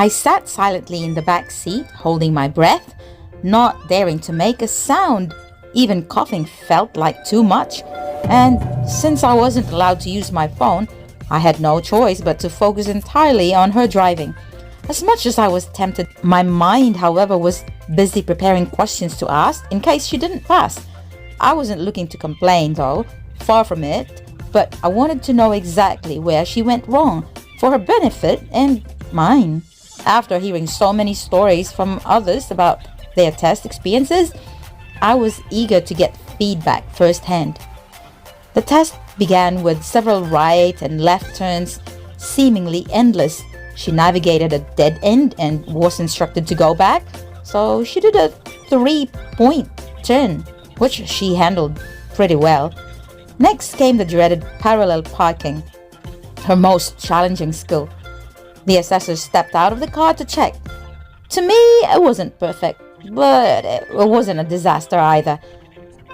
I sat silently in the back seat, holding my breath, not daring to make a sound. Even coughing felt like too much. And since I wasn't allowed to use my phone, I had no choice but to focus entirely on her driving. As much as I was tempted, my mind, however, was busy preparing questions to ask in case she didn't pass. I wasn't looking to complain, though, far from it, but I wanted to know exactly where she went wrong, for her benefit and mine. After hearing so many stories from others about their test experiences, I was eager to get feedback firsthand. The test began with several right and left turns, seemingly endless. She navigated a dead end and was instructed to go back, so she did a 3-point turn, which she handled pretty well. Next came the dreaded parallel parking, her most challenging skill. The assessor stepped out of the car to check. To me, it wasn't perfect, but it wasn't a disaster either.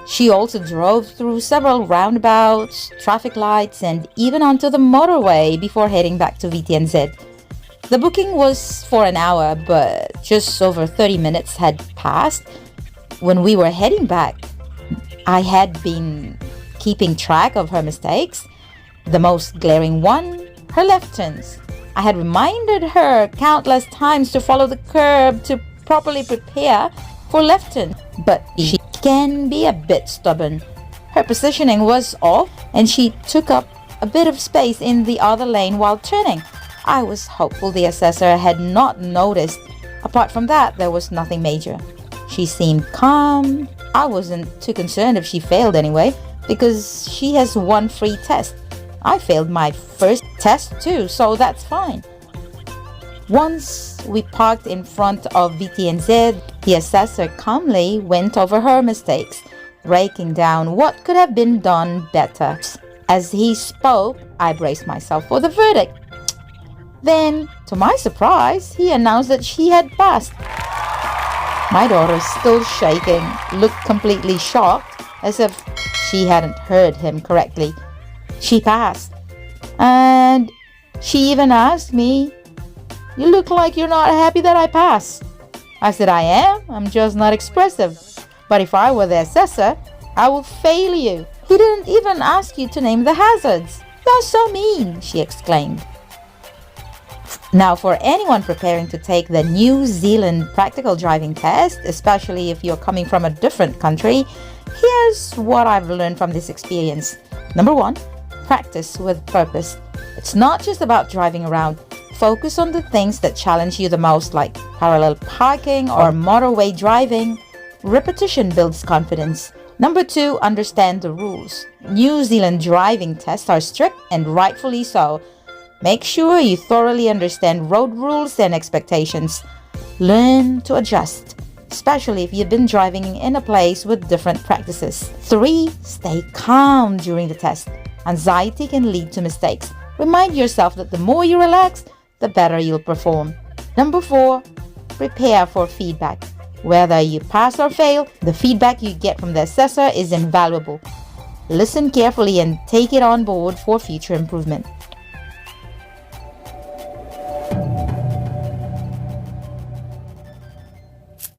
She also drove through several roundabouts, traffic lights, and even onto the motorway before heading back to VTNZ. The booking was for an hour, but just over 30 minutes had passed. When we were heading back, I had been keeping track of her mistakes. The most glaring one, her left turns. I had reminded her countless times to follow the curb to properly prepare for left turn, but she can be a bit stubborn. Her positioning was off and she took up a bit of space in the other lane while turning. I was hopeful the assessor had not noticed. Apart from that, there was nothing major. She seemed calm. I wasn't too concerned if she failed anyway, because she has one free test. I failed my first test too, so that's fine. Once we parked in front of VTNZ, the assessor calmly went over her mistakes, breaking down what could have been done better. As he spoke, I braced myself for the verdict. Then, to my surprise, he announced that she had passed. My daughter, still shaking, looked completely shocked, as if she hadn't heard him correctly. She passed. And she even asked me, "You look like you're not happy that I passed." I said, "I am. I'm just not expressive. But if I were the assessor, I would fail you. He didn't even ask you to name the hazards. You're so mean," she exclaimed. Now, for anyone preparing to take the New Zealand practical driving test, especially if you're coming from a different country, here's what I've learned from this experience. Number 1, practice with purpose. It's not just about driving around. Focus on the things that challenge you the most, like parallel parking or motorway driving. Repetition builds confidence. Number 2, understand the rules. New Zealand driving tests are strict, and rightfully so. Make sure you thoroughly understand road rules and expectations. Learn to adjust, especially if you've been driving in a place with different practices. 3, stay calm during the test. Anxiety can lead to mistakes. Remind yourself that the more you relax, the better you'll perform. Number 4, prepare for feedback. Whether you pass or fail, the feedback you get from the assessor is invaluable. Listen carefully and take it on board for future improvement.